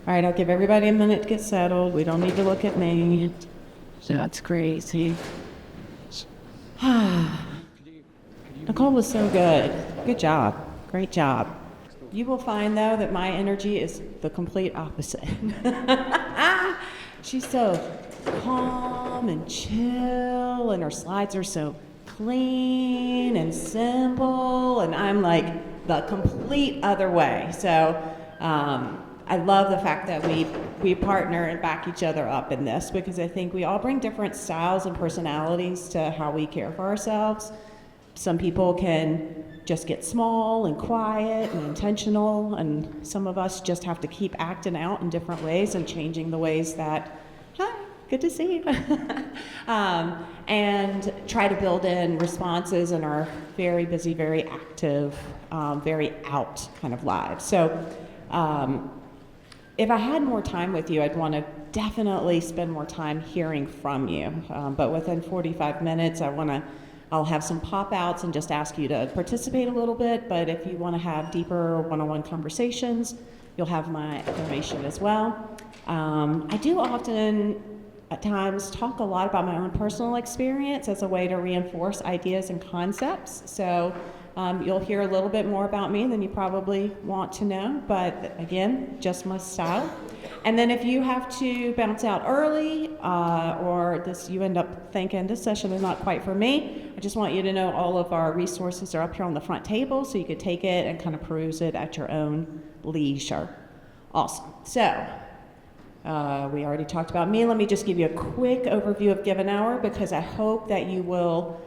All right, I'll give everybody a minute to get settled. We don't need to look at me. That's crazy. Nicole was so good. Good job. Great job. You will find, though, that my energy is the complete opposite. She's so calm and chill, and her slides are so clean and simple, and I'm like the complete other way. So I love the fact that we partner and back each other up in this, because I think we all bring different styles and personalities to how we care for ourselves. Some people can just get small and quiet and intentional, and some of us just have to keep acting out in different ways and changing the ways that, hi, good to see you, and try to build in responses in our very busy, very active, very out kind of lives. So if I had more time with you, I'd want to definitely spend more time hearing from you, but within 45 minutes, I'll have some pop-outs and just ask you to participate a little bit, but if you want to have deeper one-on-one conversations, you'll have my information as well. I do often, at times, talk a lot about my own personal experience as a way to reinforce ideas and concepts. So you'll hear a little bit more about me than you probably want to know, but again, just my style. And then if you have to bounce out early, or you end up thinking this session is not quite for me, I just want you to know all of our resources are up here on the front table, so you could take it and kind of peruse it at your own leisure. Awesome. So we already talked about me. Let me just give you a quick overview of Given Hour, because I hope that you will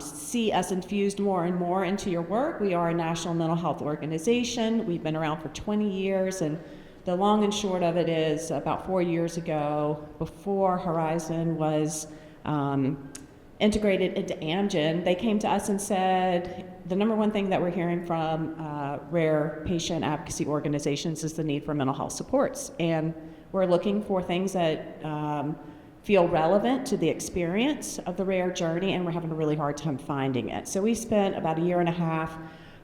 see us infused more and more into your work. We are a national mental health organization. We've been around for 20 years, and the long and short of it is about 4 years ago, before Horizon was integrated into Amgen, they came to us and said, the number one thing that we're hearing from rare patient advocacy organizations is the need for mental health supports. And we're looking for things that feel relevant to the experience of the rare journey, and we're having a really hard time finding it. So we spent about a year and a half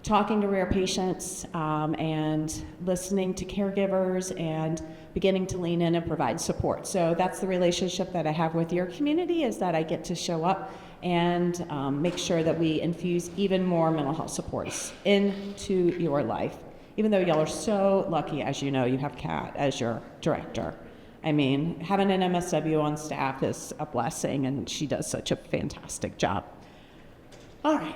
talking to rare patients and listening to caregivers and beginning to lean in and provide support. So that's the relationship that I have with your community, is that I get to show up and make sure that we infuse even more mental health supports into your life. Even though y'all are so lucky, as you know, you have Kat as your director. I mean, having an MSW on staff is a blessing, and she does such a fantastic job. All right,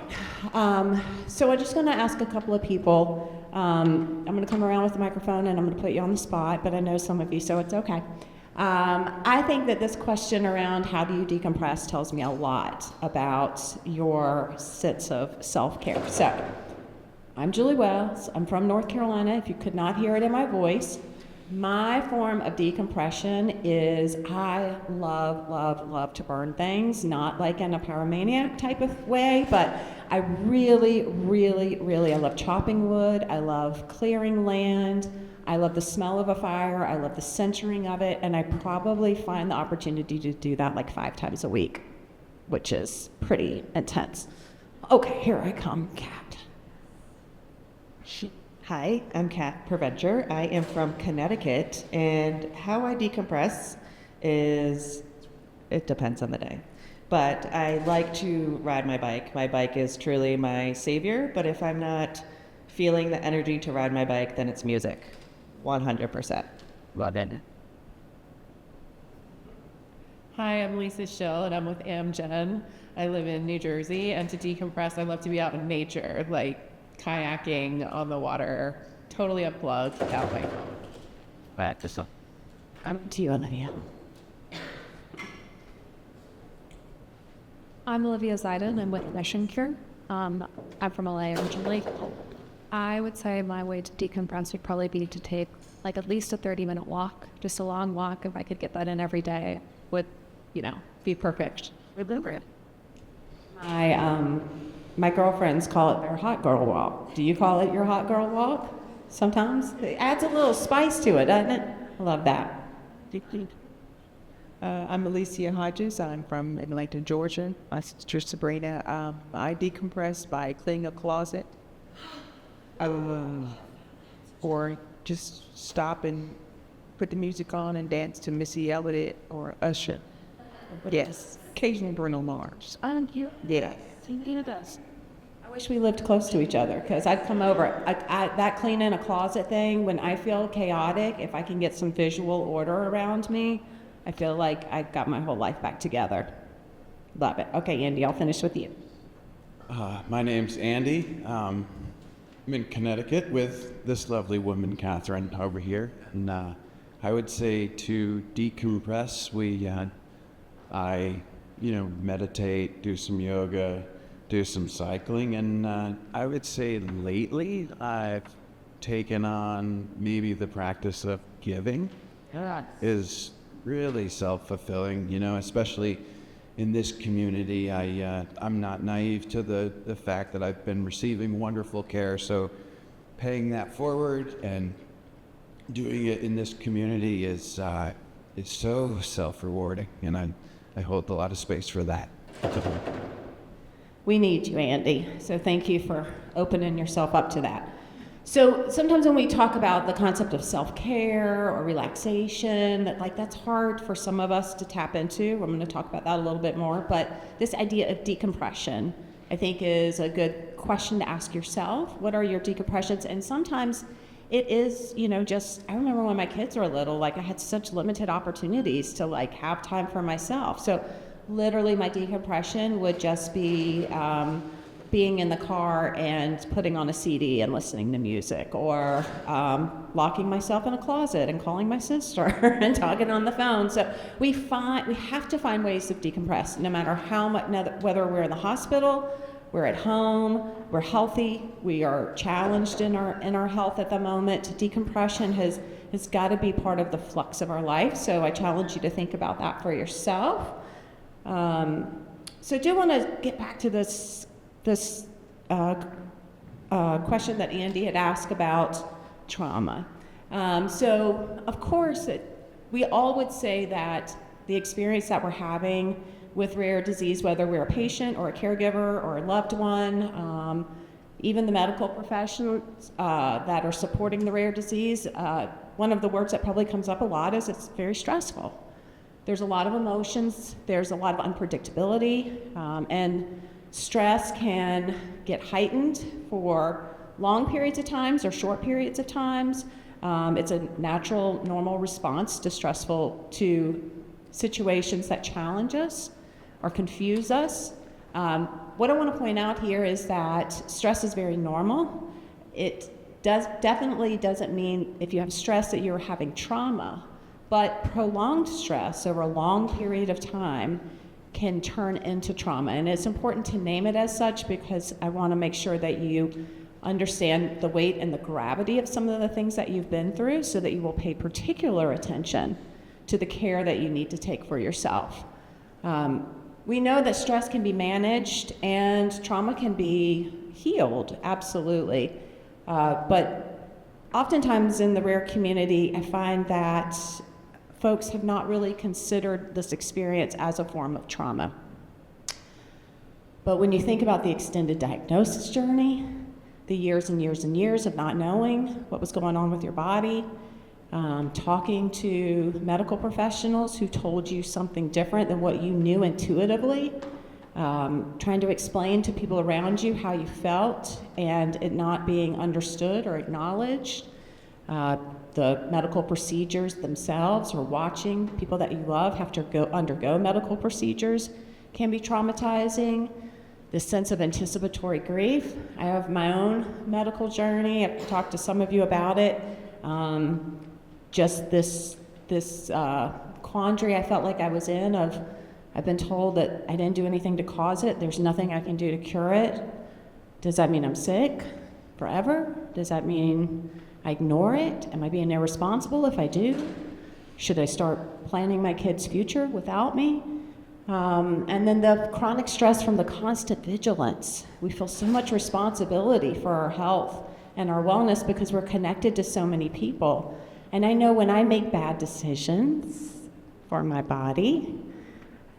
so I'm just gonna ask a couple of people. I'm gonna come around with the microphone and I'm gonna put you on the spot, but I know some of you, so it's okay. I think that this question around how do you decompress tells me a lot about your sense of self-care. So, I'm Julie Wells, I'm from North Carolina, if you could not hear it in my voice. My form of decompression is I love to burn things, not like in a pyromaniac type of way, but I really I love chopping wood, I love clearing land, I love the smell of a fire, I love the centering of it, and I probably find the opportunity to do that like 5 times a week, which is pretty intense. Okay, here I come, Kat. Hi, I'm Kat Preventure. I am from Connecticut, and how I decompress is, it depends on the day. But I like to ride my bike. My bike is truly my savior, but if I'm not feeling the energy to ride my bike, then it's music, 100%. Love it. Hi, I'm Lisa Schill, and I'm with Amgen. I live in New Jersey, and to decompress, I love to be out in nature, like kayaking on the water, totally unplugged without my phone. Right, this one. I'm to you, Olivia. I'm Olivia Ziden. I'm with Mission Cure. I'm from LA originally. I would say my way to decompress would probably be to take like at least a 30-minute walk, just a long walk. If I could get that in every day, would, be perfect. Remember it. My girlfriends call it their hot girl walk. Do you call it your hot girl walk? Sometimes it adds a little spice to it, doesn't it? I love that. I'm Alicia Hodges. I'm from Atlanta, Georgia. My sister Sabrina. I decompress by cleaning a closet, or just stop and put the music on and dance to Missy Elliott or Usher. Yes, occasionally Bruno Mars. Yeah. I wish we lived close to each other because I'd come over. That clean in a closet thing, when I feel chaotic, if I can get some visual order around me, I feel like I've got my whole life back together. Love it. Okay, Andy, I'll finish with you. My name's Andy. I'm in Connecticut with this lovely woman, Catherine, over here. And I would say to decompress, I meditate, do some yoga, do some cycling, and I would say lately I've taken on maybe the practice of giving. Is really self-fulfilling, especially in this community. I'm not naive to the fact that I've been receiving wonderful care, so paying that forward and doing it in this community is so self-rewarding, and I hold a lot of space for that. We need you, Andy. So thank you for opening yourself up to that. So sometimes when we talk about the concept of self-care or relaxation, that's hard for some of us to tap into. I'm going to talk about that a little bit more. But this idea of decompression, I think, is a good question to ask yourself. What are your decompressions? And sometimes it is, I remember when my kids were little, I had such limited opportunities to have time for myself. So literally my decompression would just be being in the car and putting on a CD and listening to music, or locking myself in a closet and calling my sister and talking on the phone. So we have to find ways to decompress, no matter how much, whether we're in the hospital, we're at home, we're healthy, we are challenged in our health at the moment. Decompression has got to be part of the flux of our life. So I challenge you to think about that for yourself. So I do want to get back to this question that Andy had asked about trauma. So of course, we all would say that the experience that we're having with rare disease, whether we're a patient or a caregiver or a loved one, even the medical professionals that are supporting the rare disease, one of the words that probably comes up a lot is it's very stressful. There's a lot of emotions, there's a lot of unpredictability, and stress can get heightened for long periods of times or short periods of times. It's a natural, normal response to situations that challenge us or confuse us. What I want to point out here is that stress is very normal. It definitely doesn't mean if you have stress that you're having trauma, but prolonged stress over a long period of time can turn into trauma. And it's important to name it as such because I want to make sure that you understand the weight and the gravity of some of the things that you've been through so that you will pay particular attention to the care that you need to take for yourself. We know that stress can be managed and trauma can be healed, absolutely. But oftentimes in the rare community, I find that folks have not really considered this experience as a form of trauma. But when you think about the extended diagnosis journey, the years and years and years of not knowing what was going on with your body, talking to medical professionals who told you something different than what you knew intuitively, trying to explain to people around you how you felt and it not being understood or acknowledged, the medical procedures themselves or watching people that you love have to undergo medical procedures can be traumatizing. This sense of anticipatory grief. I have my own medical journey. I've talked to some of you about it. Just this quandary I felt like I was in of, I've been told that I didn't do anything to cause it. There's nothing I can do to cure it. Does that mean I'm sick forever? Does that mean I ignore it? Am I being irresponsible if I do? Should I start planning my kids' future without me? And then the chronic stress from the constant vigilance. We feel so much responsibility for our health and our wellness because we're connected to so many people. And I know when I make bad decisions for my body,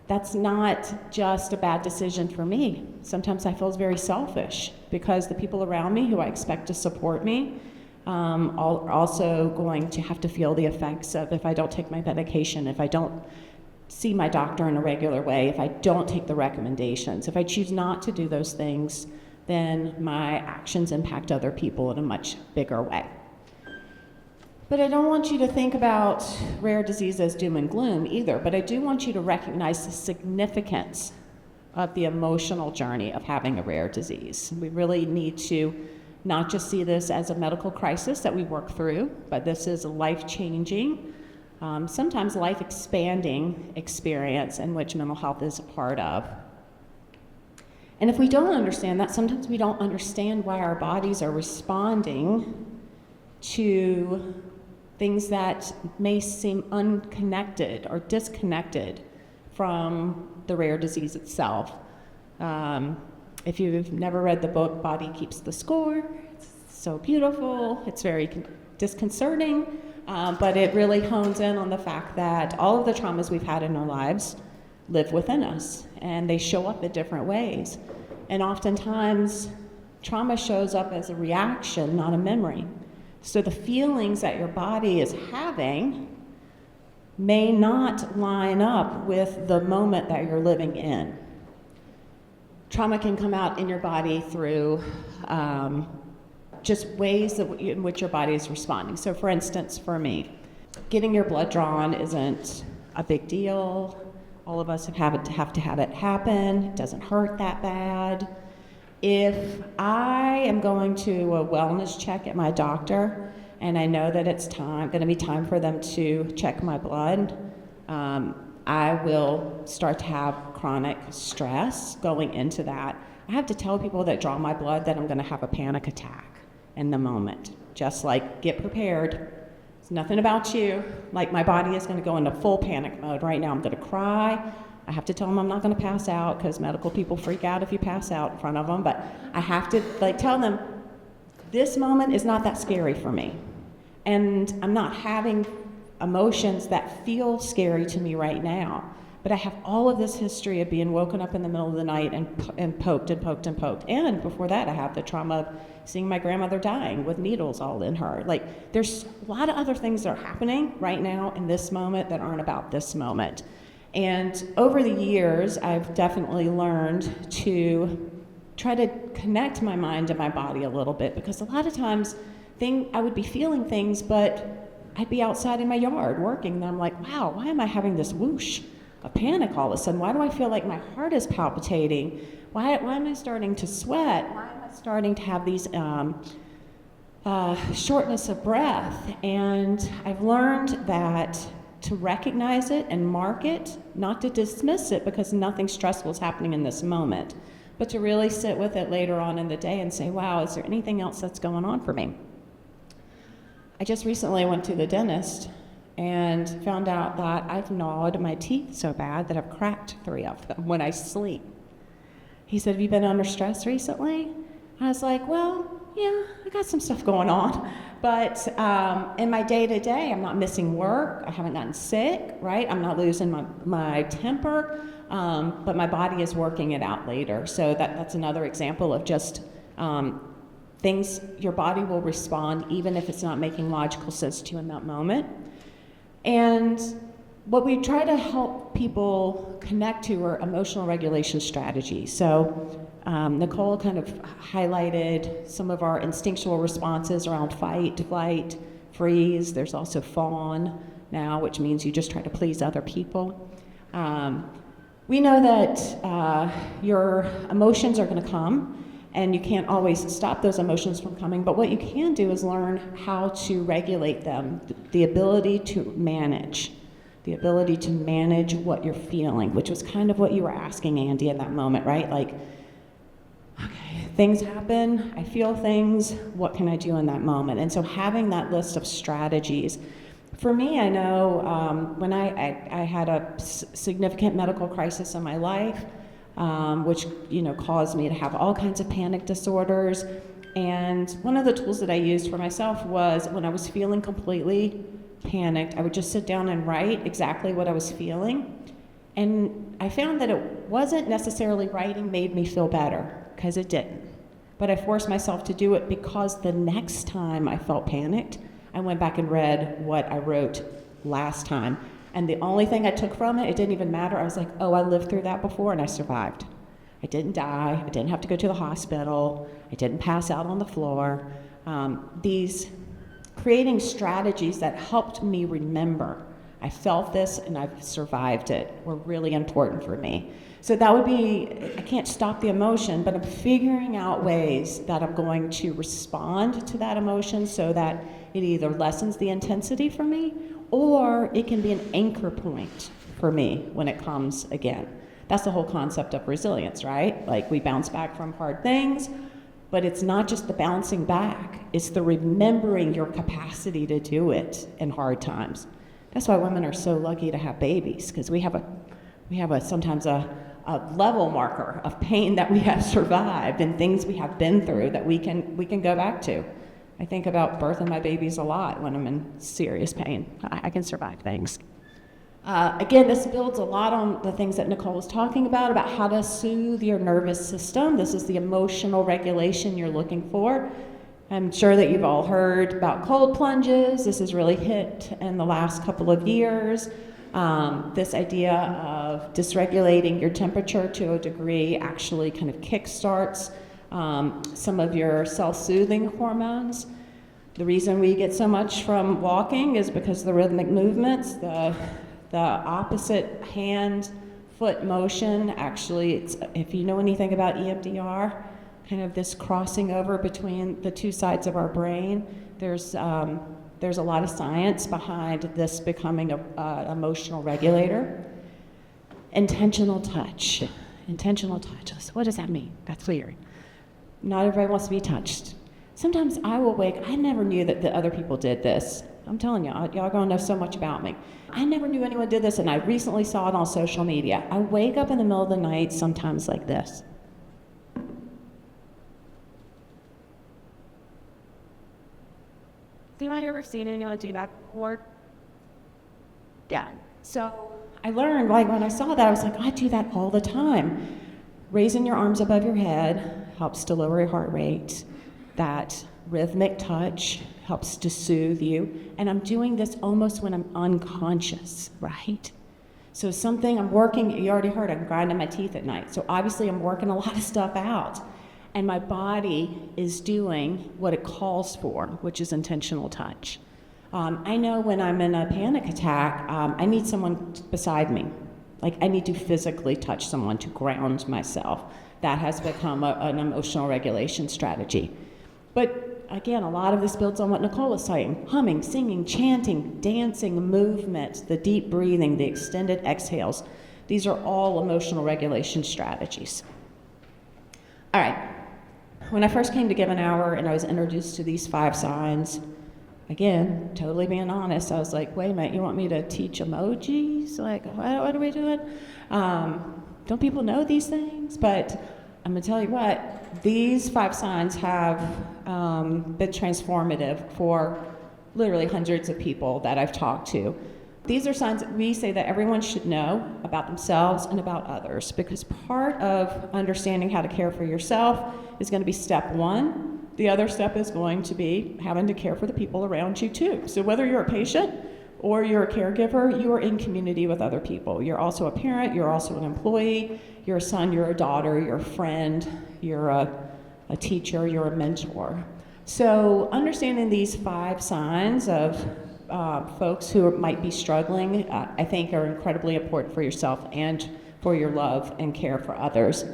that's not just a bad decision for me. Sometimes I feel very selfish because the people around me who I expect to support me also going to have to feel the effects of if I don't take my medication, if I don't see my doctor in a regular way, if I don't take the recommendations, if I choose not to do those things, then my actions impact other people in a much bigger way. But I don't want you to think about rare disease as doom and gloom either, but I do want you to recognize the significance of the emotional journey of having a rare disease. We really need to not just see this as a medical crisis that we work through, but this is a life-changing, sometimes life-expanding experience in which mental health is a part of. And if we don't understand that, sometimes we don't understand why our bodies are responding to things that may seem unconnected or disconnected from the rare disease itself. If you've never read the book, Body Keeps the Score, it's so beautiful, it's very disconcerting, but it really hones in on the fact that all of the traumas we've had in our lives live within us, and they show up in different ways. And oftentimes, trauma shows up as a reaction, not a memory. So the feelings that your body is having may not line up with the moment that you're living in. Trauma can come out in your body through just ways in which your body is responding. So for instance, for me, getting your blood drawn isn't a big deal. All of us have to have it happen. It doesn't hurt that bad. If I am going to a wellness check at my doctor and I know that it's going to be time for them to check my blood, I will start to have chronic stress going into that. I have to tell people that draw my blood that I'm going to have a panic attack in the moment. Just like, get prepared. It's nothing about you. Like, my body is going to go into full panic mode right now. I'm going to cry. I have to tell them I'm not going to pass out because medical people freak out if you pass out in front of them. But I have to tell them, this moment is not that scary for me. And I'm not having emotions that feel scary to me right now. But I have all of this history of being woken up in the middle of the night and poked and poked and poked. And before that, I have the trauma of seeing my grandmother dying with needles all in her. Like, there's a lot of other things that are happening right now in this moment that aren't about this moment. And over the years, I've definitely learned to try to connect my mind to my body a little bit, because a lot of times I would be feeling things, but I'd be outside in my yard working, and I'm like, wow, why am I having this whoosh of panic all of a sudden? Why do I feel like my heart is palpitating? Why am I starting to sweat? Why am I starting to have these shortness of breath? And I've learned that to recognize it and mark it, not to dismiss it because nothing stressful is happening in this moment, but to really sit with it later on in the day and say, wow, is there anything else that's going on for me? I just recently went to the dentist and found out that I've gnawed my teeth so bad that I've cracked 3 of them when I sleep. He said, have you been under stress recently? I was like, well, yeah, I got some stuff going on. But in my day-to-day, I'm not missing work. I haven't gotten sick, right? I'm not losing my temper, but my body is working it out later. So that's another example of just things, your body will respond even if it's not making logical sense to you in that moment. And what we try to help people connect to are emotional regulation strategies. So Nicole kind of highlighted some of our instinctual responses around fight, flight, freeze. There's also fawn now, which means you just try to please other people. We know that your emotions are going to come, and you can't always stop those emotions from coming, but what you can do is learn how to regulate them, the ability to manage what you're feeling, which was kind of what you were asking, Andy, in that moment, right? Like, okay, things happen, I feel things, what can I do in that moment? And so having that list of strategies. For me, I know when I had a significant medical crisis in my life, which caused me to have all kinds of panic disorders. And one of the tools that I used for myself was when I was feeling completely panicked, I would just sit down and write exactly what I was feeling. And I found that it wasn't necessarily writing made me feel better, because it didn't. But I forced myself to do it because the next time I felt panicked, I went back and read what I wrote last time. And the only thing I took from it, it didn't even matter. I was like, oh, I lived through that before and I survived. I didn't die. I didn't have to go to the hospital. I didn't pass out on the floor. These creating strategies that helped me remember I felt this and I've survived it were really important for me. So that would be, I can't stop the emotion, but I'm figuring out ways that I'm going to respond to that emotion so that it either lessens the intensity for me or it can be an anchor point for me when it comes again. That's the whole concept of resilience, right? Like we bounce back from hard things, but it's not just the bouncing back, it's the remembering your capacity to do it in hard times. That's why women are so lucky to have babies, because we have sometimes a level marker of pain that we have survived and things we have been through that we can go back to. I think about birthing my babies a lot when I'm in serious pain. I can survive things. Again, this builds a lot on the things that Nicole was talking about how to soothe your nervous system. This is the emotional regulation you're looking for. I'm sure that you've all heard about cold plunges. This has really hit in the last couple of years. This idea of dysregulating your temperature to a degree actually kind of kickstarts some of your self-soothing hormones. The reason we get so much from walking is because the rhythmic movements, the opposite hand-foot motion, actually, if you know anything about EMDR, kind of this crossing over between the two sides of our brain, there's a lot of science behind this becoming an emotional regulator. Intentional touch. Intentional touch. What does that mean? That's weird. Not everybody wants to be touched. Sometimes I will wake, I never knew that the other people did this. I'm telling you, y'all gonna know so much about me. I never knew anyone did this, and I recently saw it on social media. I wake up in the middle of the night sometimes like this. Have I ever seen anyone do that before? Yeah. So I learned, like when I saw that, I was like, I do that all the time. Raising your arms above your head helps to lower your heart rate. That rhythmic touch helps to soothe you. And I'm doing this almost when I'm unconscious, right? So something I'm working, you already heard, I'm grinding my teeth at night. So obviously I'm working a lot of stuff out. And my body is doing what it calls for, which is intentional touch. I know when I'm in a panic attack, I need someone beside me. Like I need to physically touch someone to ground myself. That has become an emotional regulation strategy. But again, a lot of this builds on what Nicole was saying. Humming, singing, chanting, dancing, movement, the deep breathing, the extended exhales. These are all emotional regulation strategies. All right. When I first came to Give an Hour and I was introduced to these 5 signs, again, totally being honest, I was like, wait a minute, you want me to teach emojis? Like, what are we doing? Don't people know these things? But I'm gonna tell you what, these 5 signs have been transformative for literally hundreds of people that I've talked to. These are signs that we say that everyone should know about themselves and about others, because part of understanding how to care for yourself is going to be step 1. The other step is going to be having to care for the people around you too. So whether you're a patient or you're a caregiver, you are in community with other people. You're also a parent, you're also an employee, you're a son, you're a daughter, you're a friend, you're a teacher, you're a mentor. So understanding these 5 signs of folks who might be struggling, I think are incredibly important for yourself and for your love and care for others.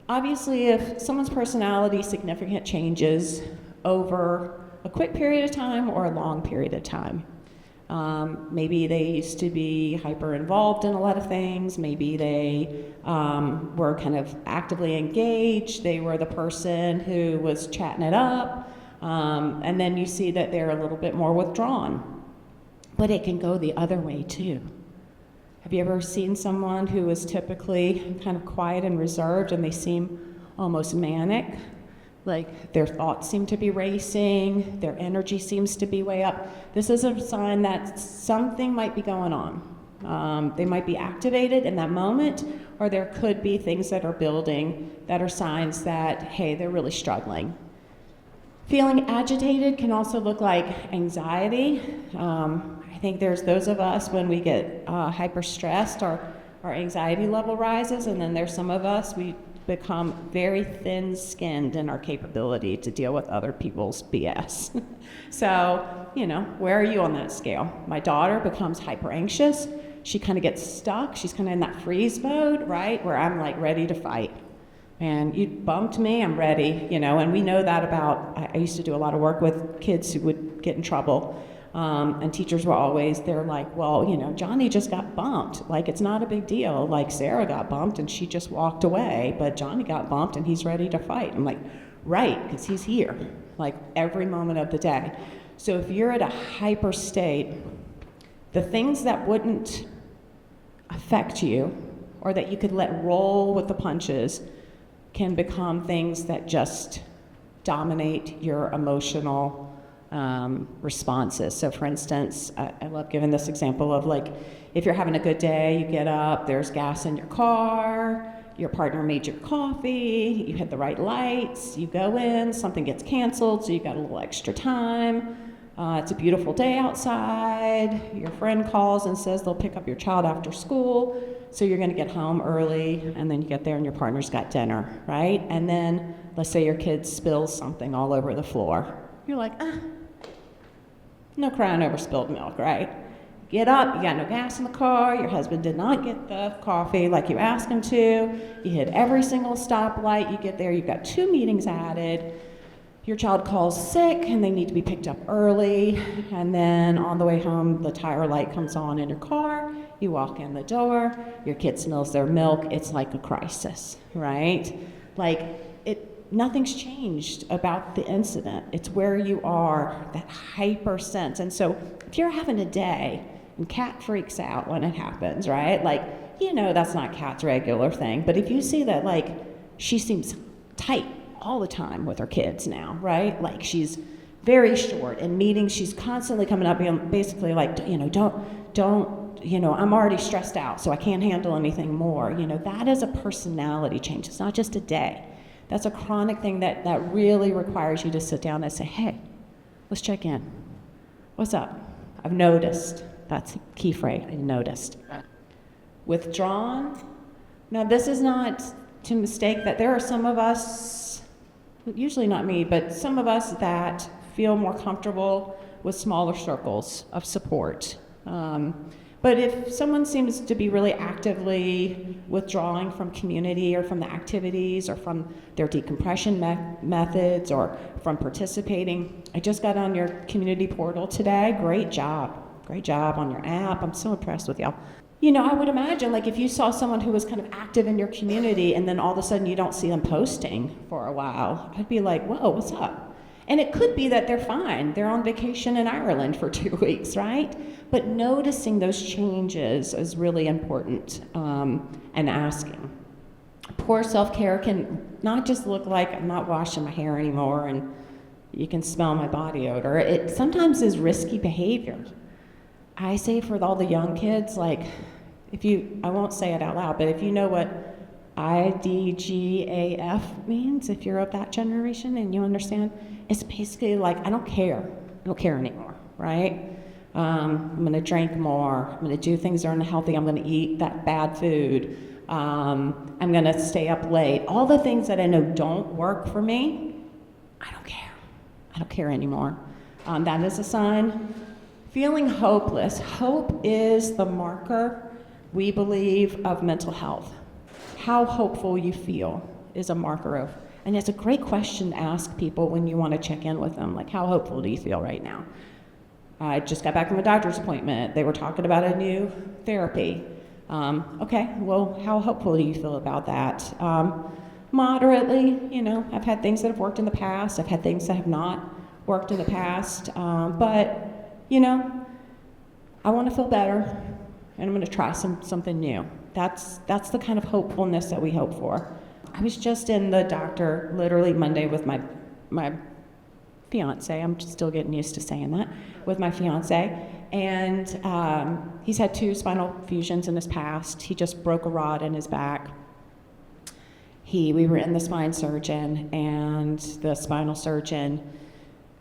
Obviously, if someone's personality significant changes over a quick period of time or a long period of time, maybe they used to be hyper involved in a lot of things, maybe they were kind of actively engaged, they were the person who was chatting it up, and then you see that they're a little bit more withdrawn. But it can go the other way too. Have you ever seen someone who is typically kind of quiet and reserved and they seem almost manic? Like their thoughts seem to be racing, their energy seems to be way up. This is a sign that something might be going on. They might be activated in that moment, or there could be things that are building that are signs that, hey, they're really struggling. Feeling agitated can also look like anxiety. I think there's those of us when we get hyper stressed, our anxiety level rises, and then there's some of us, we become very thin-skinned in our capability to deal with other people's BS. So, where are you on that scale? My daughter becomes hyper anxious. She kind of gets stuck. She's kind of in that freeze mode, right? Where I'm like ready to fight. And you bumped me, I'm ready, and we know that about, I used to do a lot of work with kids who would get in trouble. And teachers were always, they're like, well, Johnny just got bumped. Like, it's not a big deal. Like, Sarah got bumped and she just walked away, but Johnny got bumped and he's ready to fight. I'm like, right, because he's here, like every moment of the day. So if you're at a hyper state, the things that wouldn't affect you or that you could let roll with the punches can become things that just dominate your emotional responses. So for instance, I love giving this example of like, if you're having a good day, you get up, there's gas in your car, your partner made your coffee, you hit the right lights, you go in, something gets canceled, so you got a little extra time. It's a beautiful day outside. Your friend calls and says they'll pick up your child after school, so you're gonna get home early, and then you get there and your partner's got dinner, right? And then let's say your kid spills something all over the floor. You're like, no crying over spilled milk, right? Get up, you got no gas in the car, your husband did not get the coffee like you asked him to, you hit every single stoplight, you get there, you've got 2 meetings added, your child calls sick and they need to be picked up early, and then on the way home, the tire light comes on in your car, you walk in the door, your kid smells their milk, it's like a crisis, right? Nothing's changed about the incident. It's where you are, that hyper sense. And so if you're having a day and Kat freaks out when it happens, right? That's not Kat's regular thing. But if you see that, she seems tight all the time with her kids now, right? She's very short. In meetings, she's constantly coming up being basically don't, I'm already stressed out, so I can't handle anything more. That is a personality change. It's not just a day. That's a chronic thing that really requires you to sit down and say, hey, let's check in. What's up? I've noticed. That's a key phrase, I noticed. Withdrawn. Now, this is not to mistake that there are some of us, usually not me, but some of us that feel more comfortable with smaller circles of support. But if someone seems to be really actively withdrawing from community or from the activities or from their decompression methods or from participating, I just got on your community portal today. Great job on your app. I'm so impressed with y'all. I would imagine if you saw someone who was kind of active in your community and then all of a sudden you don't see them posting for a while, I'd be like, whoa, what's up? And it could be that they're fine. They're on vacation in Ireland for 2 weeks, right? But noticing those changes is really important, and asking. Poor self-care can not just look like I'm not washing my hair anymore and you can smell my body odor. It sometimes is risky behavior. I say for all the young kids, I won't say it out loud, but if you know what IgG4 means, if you're of that generation and you understand, it's basically I don't care anymore, right? I'm gonna drink more, I'm gonna do things that are unhealthy, I'm gonna eat that bad food, I'm gonna stay up late. All the things that I know don't work for me, I don't care anymore. That is a sign. Feeling hopeless. Hope is the marker, we believe, of mental health. How hopeful you feel is a marker of, and it's a great question to ask people when you want to check in with them, how hopeful do you feel right now? I just got back from a doctor's appointment. They were talking about a new therapy. Okay, well, how hopeful do you feel about that? Moderately, I've had things that have worked in the past. I've had things that have not worked in the past. But, I want to feel better, and I'm going to try something new. That's the kind of hopefulness that we hope for. I was just in the doctor literally Monday with my fiance. I'm still getting used to saying that, with my fiance. And he's had 2 spinal fusions in his past. He just broke a rod in his back. We were in the spine surgeon, and the spinal surgeon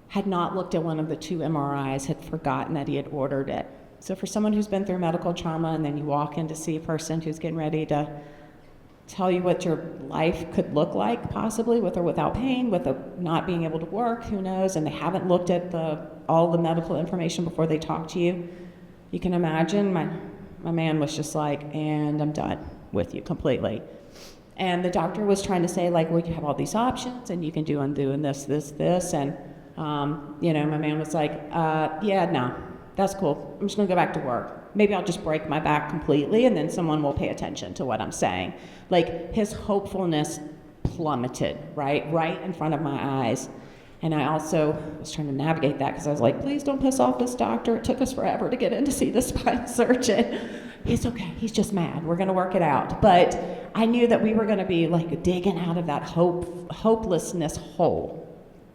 had not looked at one of the 2 MRIs, had forgotten that he had ordered it. So for someone who's been through medical trauma, and then you walk in to see a person who's getting ready to tell you what your life could look like, possibly with or without pain, with not being able to work, who knows, and they haven't looked at all the medical information before they talk to you, you can imagine my man was just like, and I'm done with you completely. And the doctor was trying to say, like, well, you have all these options, and you can do undoing this, and my man was like, yeah, no, that's cool. I'm just gonna go back to work. Maybe I'll just break my back completely, and then someone will pay attention to what I'm saying. Like, his hopefulness plummeted, right in front of my eyes. And I also was trying to navigate that because I was like, please don't piss off this doctor. It took us forever to get in to see the spine surgeon. It's okay, he's just mad. We're gonna work it out. But I knew that we were gonna be like digging out of that hopelessness hole,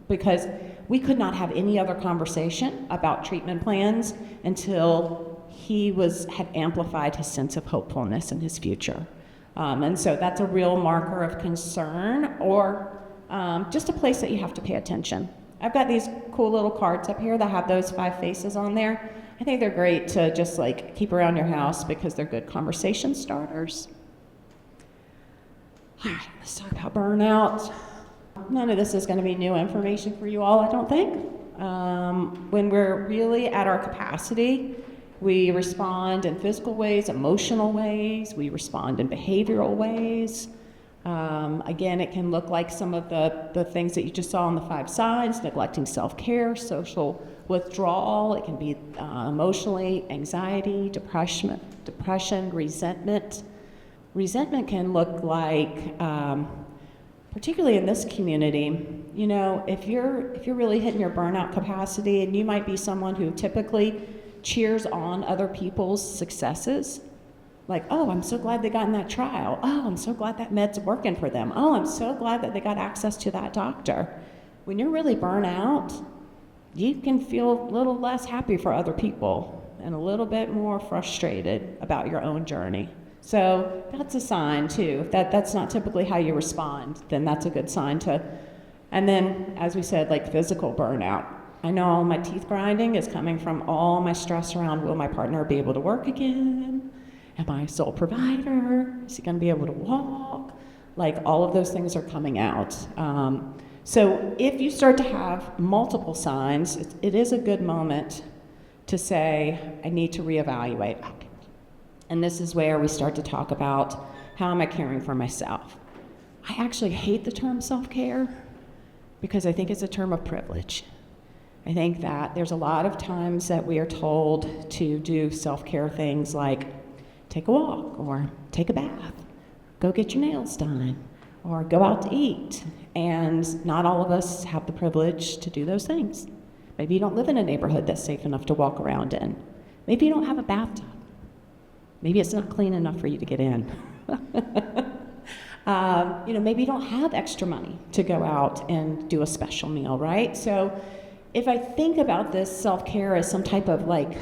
because we could not have any other conversation about treatment plans until he had amplified his sense of hopefulness in his future. And so that's a real marker of concern, or just a place that you have to pay attention. I've got these cool little cards up here that have those 5 faces on there. I think they're great to just like keep around your house because they're good conversation starters. All right, let's talk about burnout. None of this is going to be new information for you all, I don't think. When we're really at our capacity, we respond in physical ways, emotional ways, we respond in behavioral ways. Again, it can look like some of the things that you just saw on the 5 signs: neglecting self-care, social withdrawal. It can be emotionally, anxiety, depression, resentment. Resentment can look like, particularly in this community, if you're really hitting your burnout capacity, and you might be someone who typically cheers on other people's successes, like, oh, I'm so glad they got in that trial. Oh, I'm so glad that med's working for them. Oh, I'm so glad that they got access to that doctor. When you're really burnt out, you can feel a little less happy for other people and a little bit more frustrated about your own journey. So that's a sign too. If that's not typically how you respond, then that's a good sign to. And then, as we said, like physical burnout. I know all my teeth grinding is coming from all my stress around, will my partner be able to work again? Am I a sole provider? Is he going to be able to walk? Like, all of those things are coming out. So if you start to have multiple signs, it is a good moment to say, I need to reevaluate. And this is where we start to talk about, how am I caring for myself? I actually hate the term self-care because I think it's a term of privilege. I think that there's a lot of times that we are told to do self-care things like take a walk, or take a bath, go get your nails done, or go out to eat. And not all of us have the privilege to do those things. Maybe you don't live in a neighborhood that's safe enough to walk around in. Maybe you don't have a bathtub. Maybe it's not clean enough for you to get in. Maybe you don't have extra money to go out and do a special meal, right? So if I think about this self-care as some type of like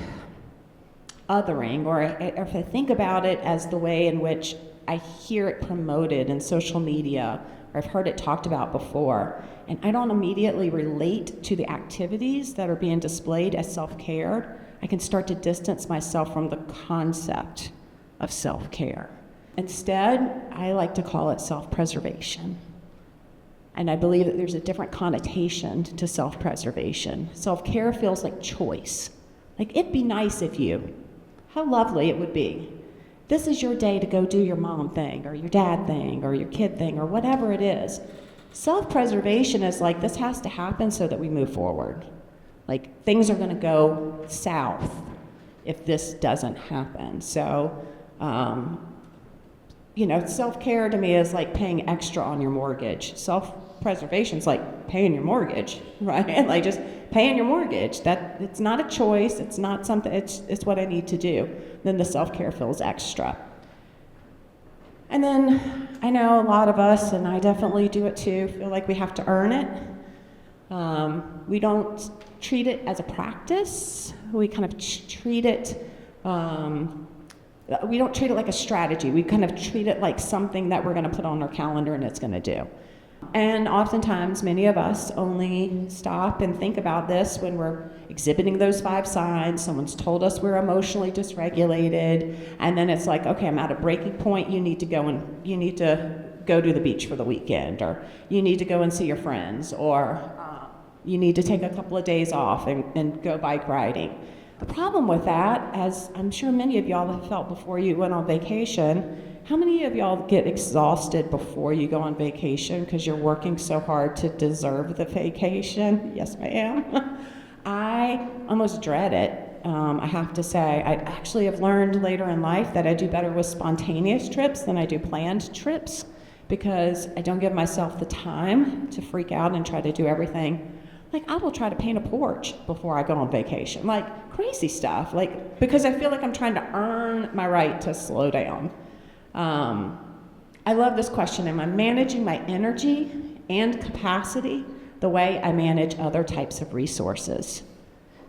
othering, or if I think about it as the way in which I hear it promoted in social media, or I've heard it talked about before, and I don't immediately relate to the activities that are being displayed as self-care, I can start to distance myself from the concept of self-care. Instead, I like to call it self-preservation. And I believe that there's a different connotation to self-preservation. Self-care feels like choice. Like, it'd be nice if you, how lovely it would be. This is your day to go do your mom thing, or your dad thing, or your kid thing, or whatever it is. Self-preservation is like, this has to happen so that we move forward. Like, things are gonna go south if this doesn't happen. So, self-care to me is like paying extra on your mortgage. Self-preservation is like paying your mortgage, right? Like just paying your mortgage. That it's not a choice. It's not something. It's what I need to do. Then the self-care feels extra. And then I know a lot of us, and I definitely do it too, feel like we have to earn it. We don't treat it as a practice. We kind of treat it, we don't treat it like a strategy. We kind of treat it like something that we're going to put on our calendar and it's going to do. And oftentimes, many of us only stop and think about this when we're exhibiting those 5 signs. Someone's told us we're emotionally dysregulated, and then it's like, okay, I'm at a breaking point. You need to go to the beach for the weekend, or you need to go and see your friends, or you need to take a couple of days off and go bike riding. The problem with that, as I'm sure many of y'all have felt before you went on vacation, how many of y'all get exhausted before you go on vacation because you're working so hard to deserve the vacation? Yes, I am. I almost dread it. I have to say, I actually have learned later in life that I do better with spontaneous trips than I do planned trips, because I don't give myself the time to freak out and try to do everything. Like, I will try to paint a porch before I go on vacation, like crazy stuff, like, because I feel like I'm trying to earn my right to slow down. I love this question. Am I managing my energy and capacity the way I manage other types of resources?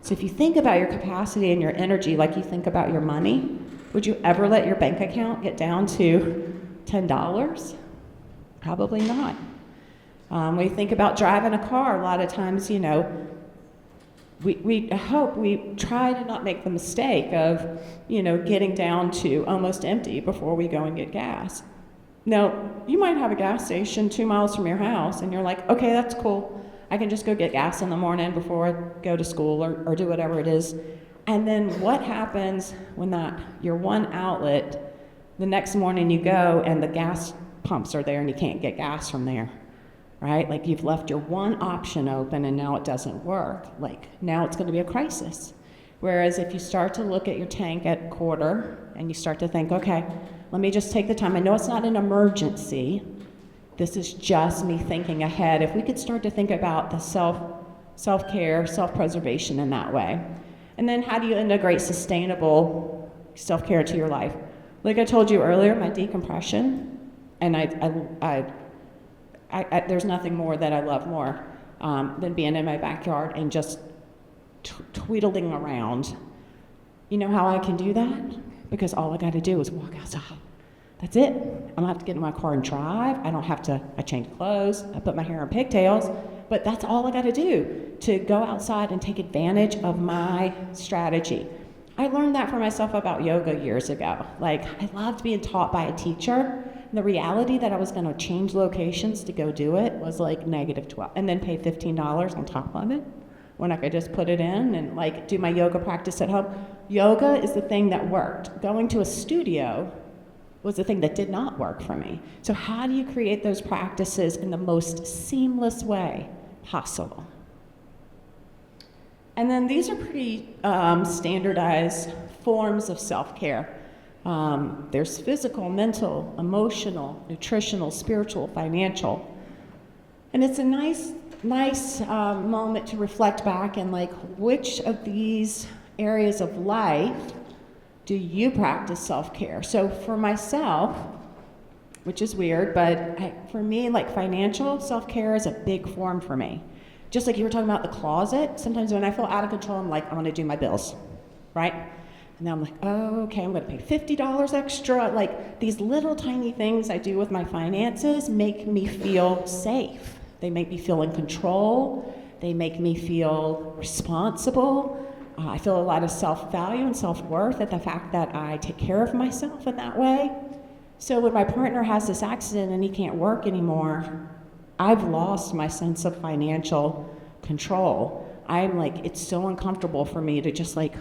So if you think about your capacity and your energy like you think about your money, would you ever let your bank account get down to $10? Probably not. When you think about driving a car, a lot of times, you know, we try to not make the mistake of, you know, getting down to almost empty before we go and get gas. Now, you might have a gas station 2 miles from your house, and you're like, okay, that's cool. I can just go get gas in the morning before I go to school or do whatever it is. And then what happens when your one outlet, the next morning you go and the gas pumps are there and you can't get gas from there, right? Like, you've left your one option open and now it doesn't work. Like, now it's going to be a crisis. Whereas if you start to look at your tank at quarter and you start to think, okay, let me just take the time. I know it's not an emergency. This is just me thinking ahead. If we could start to think about the self-care, self-preservation in that way. And then how do you integrate sustainable self-care into your life? Like I told you earlier, my decompression, and there's nothing more that I love more than being in my backyard and just tweedling around. You know how I can do that? Because all I got to do is walk outside. That's it. I don't have to get in my car and drive. I change clothes, I put my hair in pigtails, but that's all I got to do to go outside and take advantage of my strategy. I learned that for myself about yoga years ago. Like, I loved being taught by a teacher. And the reality that I was going to change locations to go do it was like -12, and then pay $15 on top of it when I could just put it in and like do my yoga practice at home. Yoga is the thing that worked. Going to a studio was the thing that did not work for me. So how do you create those practices in the most seamless way possible? And then these are pretty standardized forms of self-care. There's physical, mental, emotional, nutritional, spiritual, financial. And it's a nice moment to reflect back and like, which of these areas of life do you practice self-care? So for myself, which is weird, but for me, like, financial self-care is a big form for me. Just like you were talking about the closet, sometimes when I feel out of control, I'm like, I want to do my bills, right? And then I'm like, oh, okay, I'm going to pay $50 extra. Like, these little tiny things I do with my finances make me feel safe. They make me feel in control. They make me feel responsible. I feel a lot of self-value and self-worth at the fact that I take care of myself in that way. So when my partner has this accident and he can't work anymore, I've lost my sense of financial control. I'm like, it's so uncomfortable for me to just like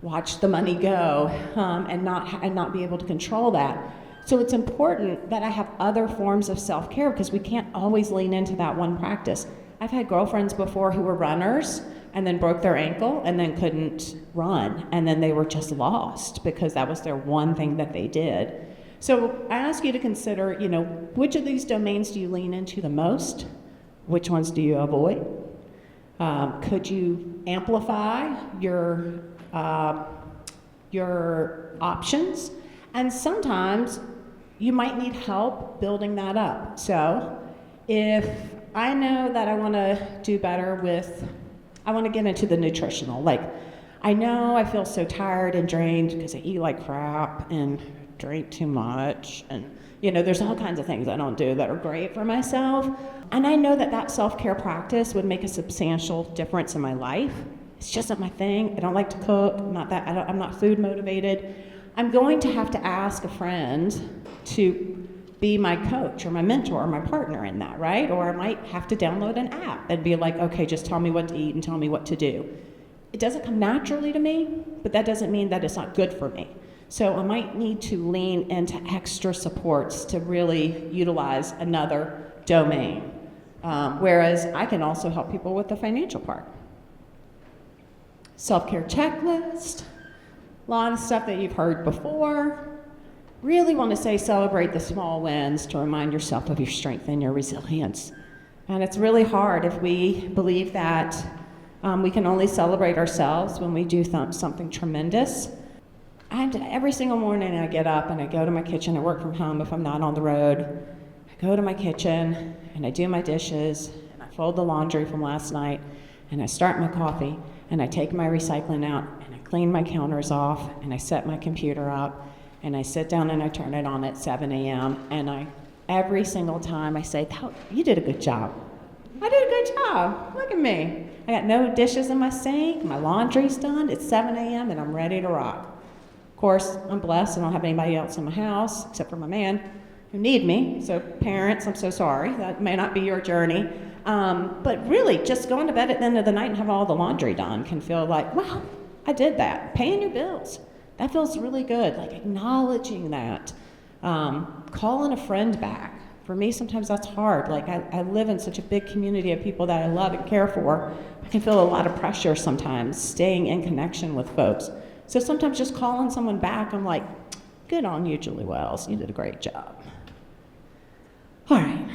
watch the money go and not be able to control that. So it's important that I have other forms of self-care because we can't always lean into that one practice. I've had girlfriends before who were runners and then broke their ankle and then couldn't run, and then they were just lost because that was their one thing that they did. So I ask you to consider, you know, which of these domains do you lean into the most? Which ones do you avoid? Could you amplify your options? And sometimes you might need help building that up. So if I know that I want to do better with I want to get into the nutritional. Like, I know I feel so tired and drained because I eat like crap and drink too much. And, you know, there's all kinds of things I don't do that are great for myself. And I know that that self-care practice would make a substantial difference in my life. It's just not my thing. I don't like to cook. I'm not food motivated. I'm going to have to ask a friend to be my coach or my mentor or my partner in that, right? Or I might have to download an app and be like, okay, just tell me what to eat and tell me what to do. It doesn't come naturally to me, but that doesn't mean that it's not good for me. So I might need to lean into extra supports to really utilize another domain. Whereas I can also help people with the financial part. Self-care checklist, a lot of stuff that you've heard before. Really want to say celebrate the small wins to remind yourself of your strength and your resilience. And it's really hard if we believe that we can only celebrate ourselves when we do something tremendous. And every single morning I get up and I go to my kitchen. I work from home if I'm not on the road. I go to my kitchen and I do my dishes and I fold the laundry from last night and I start my coffee and I take my recycling out and I clean my counters off and I set my computer up and I sit down and I turn it on at 7 a.m. and every single time I say, you did a good job. I did a good job. Look at me. I got no dishes in my sink. My laundry's done. It's 7 a.m. and I'm ready to rock. Of course, I'm blessed. I don't have anybody else in my house except for my man who need me. So parents, I'm so sorry. That may not be your journey. But really, just going to bed at the end of the night and have all the laundry done can feel like, wow, I did that. Paying your bills. That feels really good. Like acknowledging that. Calling a friend back. For me, sometimes that's hard. Like I live in such a big community of people that I love and care for. I can feel a lot of pressure sometimes staying in connection with folks. So sometimes just calling someone back, I'm like, good on you, Julie Wells. You did a great job. All right.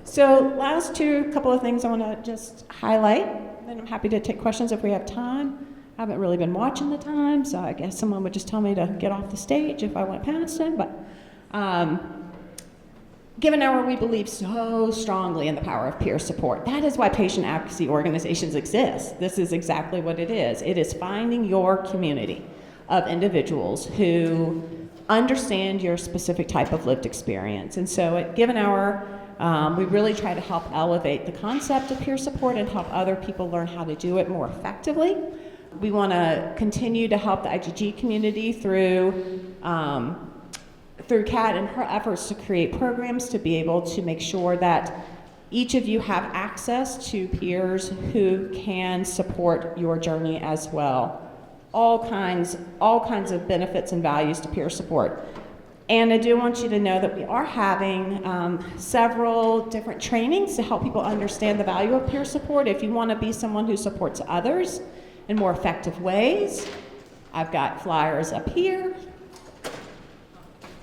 So last couple of things I want to just highlight. Then I'm happy to take questions if we have time. I haven't really been watching the time, so I guess someone would just tell me to get off the stage if I went past it. But given our, we believe so strongly in the power of peer support. That is why patient advocacy organizations exist. This is exactly what it is. It is finding your community of individuals who understand your specific type of lived experience. And so at Given Hour, we really try to help elevate the concept of peer support and help other people learn how to do it more effectively. We want to continue to help the IgG community through Kat and her efforts to create programs to be able to make sure that each of you have access to peers who can support your journey as well. All kinds of benefits and values to peer support. And I do want you to know that we are having several different trainings to help people understand the value of peer support. If you want to be someone who supports others in more effective ways, I've got flyers up here.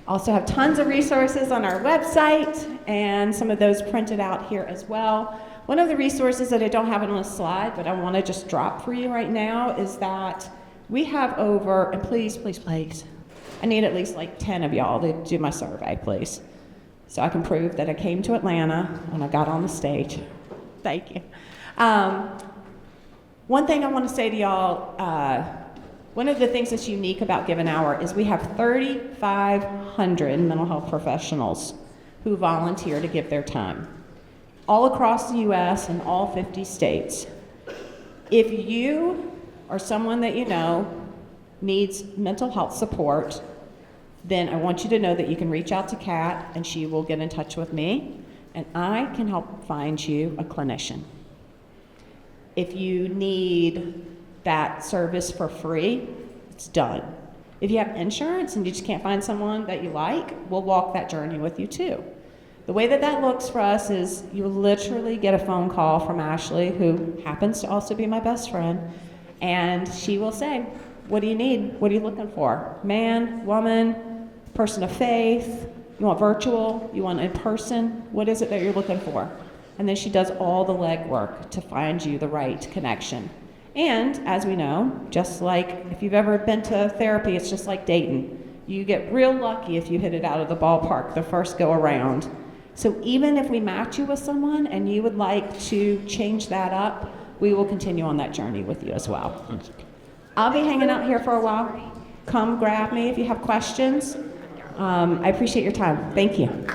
Also have tons of resources on our website and some of those printed out here as well. One of the resources that I don't have on the slide, but I want to just drop for you right now is that we have over, and please, I need at least like 10 of y'all to do my survey, please. So I can prove that I came to Atlanta when I got on the stage. Thank you. One thing I want to say to y'all, one of the things that's unique about Given Hour is we have 3,500 mental health professionals who volunteer to give their time, all across the U.S. and all 50 states. If you or someone that you know needs mental health support, then I want you to know that you can reach out to Kat and she will get in touch with me and I can help find you a clinician. If you need that service for free, it's done. If you have insurance and you just can't find someone that you like, we'll walk that journey with you too. The way that looks for us is you literally get a phone call from Ashley, who happens to also be my best friend, and she will say, what do you need? What are you looking for? Man, woman, person of faith? You want virtual? You want in person? What is it that you're looking for? And then she does all the legwork to find you the right connection. And as we know, just like if you've ever been to therapy, it's just like dating. You get real lucky if you hit it out of the ballpark the first go around. So even if we match you with someone and you would like to change that up, we will continue on that journey with you as well. I'll be hanging out here for a while. Come grab me if you have questions. I appreciate your time. Thank you.